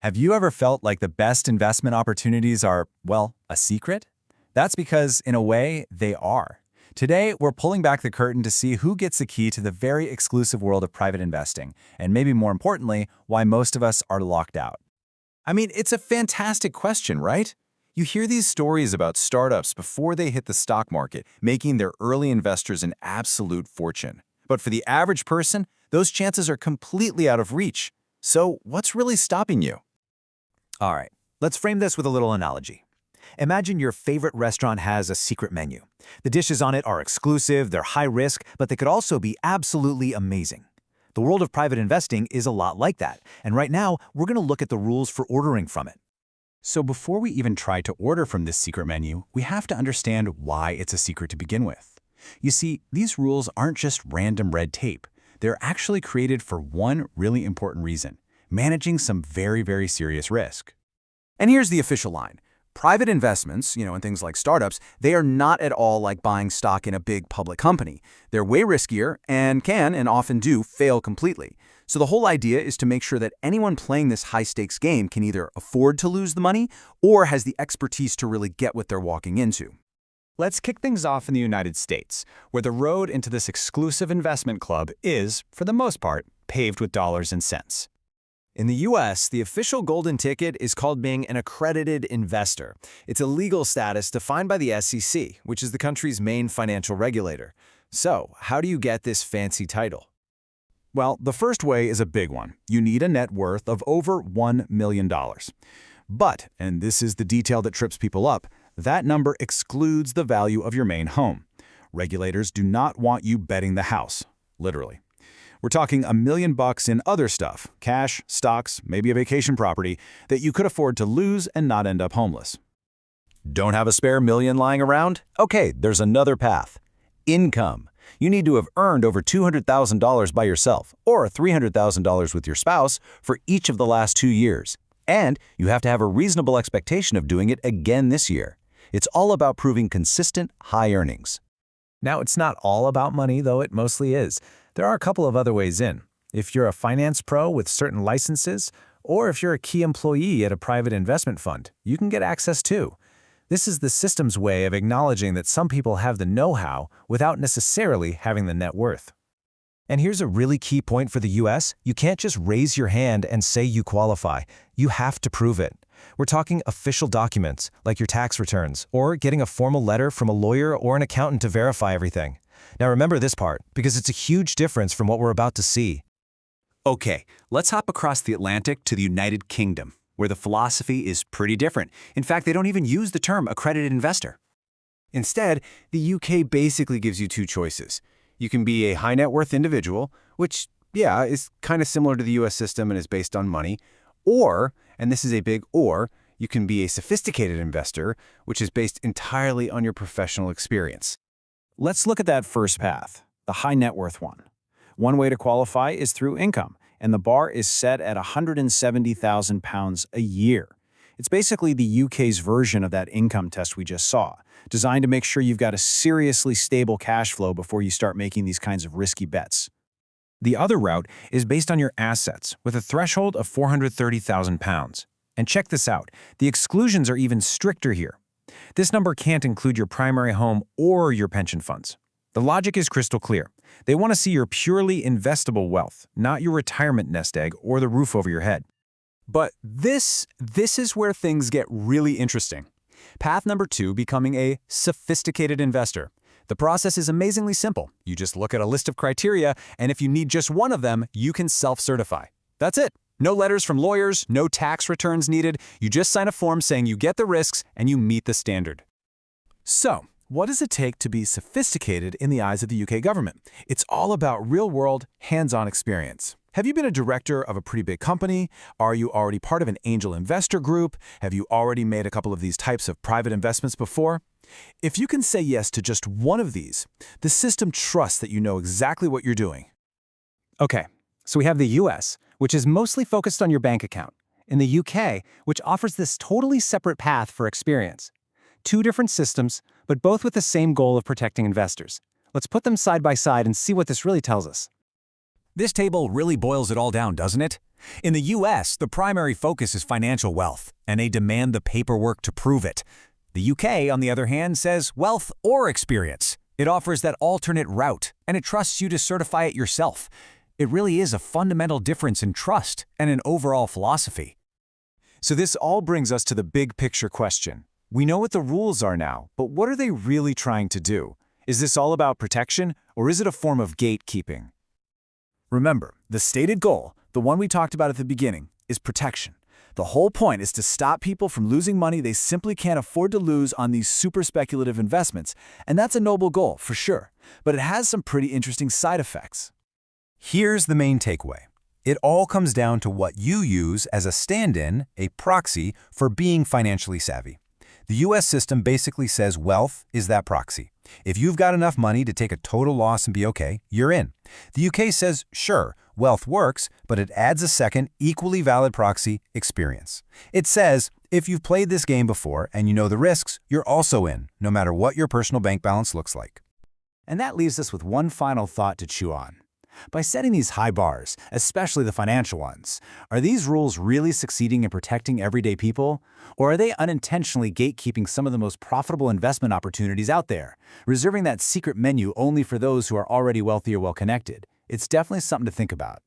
Have you ever felt like the best investment opportunities are, well, a secret? That's because, in a way, they are. Today, we're pulling back the curtain to see who gets the key to the very exclusive world of private investing, and maybe more importantly, why most of us are locked out. I mean, it's a fantastic question, right? You hear these stories about startups before they hit the stock market, making their early investors an absolute fortune. But for the average person, those chances are completely out of reach. So what's really stopping you? All right, let's frame this with a little analogy. Imagine your favorite restaurant has a secret menu. The dishes on it are exclusive, they're high risk, but they could also be absolutely amazing. The world of private investing is a lot like that, and right now, we're going to look at the rules for ordering from it. So before we even try to order from this secret menu, we have to understand why it's a secret to begin with. You see, these rules aren't just random red tape. They're actually created for one really important reason: managing some very serious risk. And here's the official line. Private investments, in things like startups, they are not at all like buying stock in a big public company. They're way riskier and can, and often do, fail completely. So the whole idea is to make sure that anyone playing this high-stakes game can either afford to lose the money or has the expertise to really get what they're walking into. Let's kick things off in the United States, where the road into this exclusive investment club is, for the most part, paved with dollars and cents. In the US, the official golden ticket is called being an accredited investor. It's a legal status defined by the SEC, which is the country's main financial regulator. So, how do you get this fancy title? Well, the first way is a big one. You need a net worth of over $1 million. But, and this is the detail that trips people up, that number excludes the value of your main home. Regulators do not want you betting the house, literally. We're talking $1 million in other stuff, cash, stocks, maybe a vacation property, that you could afford to lose and not end up homeless. Don't have a spare million lying around? Okay, there's another path. Income. You need to have earned over $200,000 by yourself, or $300,000 with your spouse, for each of the last 2 years. And you have to have a reasonable expectation of doing it again this year. It's all about proving consistent, high earnings. Now, it's not all about money, though it mostly is. There are a couple of other ways in. If you're a finance pro with certain licenses, or if you're a key employee at a private investment fund, you can get access too. This is the system's way of acknowledging that some people have the know-how without necessarily having the net worth. And here's a really key point for the US. You can't just raise your hand and say you qualify. You have to prove it. We're talking official documents, like your tax returns, or getting a formal letter from a lawyer or an accountant to verify everything. Now remember this part, because it's a huge difference from what we're about to see. Okay, let's hop across the Atlantic to the United Kingdom, where the philosophy is pretty different. In fact, they don't even use the term accredited investor. Instead, the UK basically gives you two choices. You can be a high net worth individual, which, yeah, is kind of similar to the US system and is based on money, or, and this is a big or, you can be a sophisticated investor, which is based entirely on your professional experience. Let's look at that first path, the high net worth one. One way to qualify is through income, and the bar is set at £170,000 a year. It's basically the UK's version of that income test we just saw, designed to make sure you've got a seriously stable cash flow before you start making these kinds of risky bets. The other route is based on your assets, with a threshold of £430,000. And check this out, the exclusions are even stricter here. This number can't include your primary home or your pension funds. The logic is crystal clear. They want to see your purely investable wealth, not your retirement nest egg or the roof over your head. But this is where things get really interesting. Path number 2, becoming a sophisticated investor. The process is amazingly simple. You just look at a list of criteria, and if you need just one of them, you can self-certify. That's it. No letters from lawyers, no tax returns needed. You just sign a form saying you get the risks and you meet the standard. So, what does it take to be sophisticated in the eyes of the UK government? It's all about real-world, hands-on experience. Have you been a director of a pretty big company? Are you already part of an angel investor group? Have you already made a couple of these types of private investments before? If you can say yes to just one of these, the system trusts that you know exactly what you're doing. Okay, so we have the US, which is mostly focused on your bank account, and the UK, which offers this totally separate path for experience. Two different systems, but both with the same goal of protecting investors. Let's put them side by side and see what this really tells us. This table really boils it all down, doesn't it? In the US, the primary focus is financial wealth, and they demand the paperwork to prove it. The UK, on the other hand, says wealth or experience. It offers that alternate route, and it trusts you to certify it yourself. It really is a fundamental difference in trust and an overall philosophy. So this all brings us to the big picture question. We know what the rules are now, but what are they really trying to do? Is this all about protection, or is it a form of gatekeeping? Remember, the stated goal, the one we talked about at the beginning, is protection. The whole point is to stop people from losing money they simply can't afford to lose on these super speculative investments, and that's a noble goal, for sure, but it has some pretty interesting side effects. Here's the main takeaway. It all comes down to what you use as a stand-in, a proxy, for being financially savvy. The US system basically says wealth is that proxy. If you've got enough money to take a total loss and be okay, you're in. The UK says, sure, wealth works, but it adds a second, equally valid proxy, experience. It says, if you've played this game before and you know the risks, you're also in, no matter what your personal bank balance looks like. And that leaves us with one final thought to chew on. By setting these high bars, especially the financial ones, are these rules really succeeding in protecting everyday people? Or are they unintentionally gatekeeping some of the most profitable investment opportunities out there, reserving that secret menu only for those who are already wealthy or well-connected? It's definitely something to think about.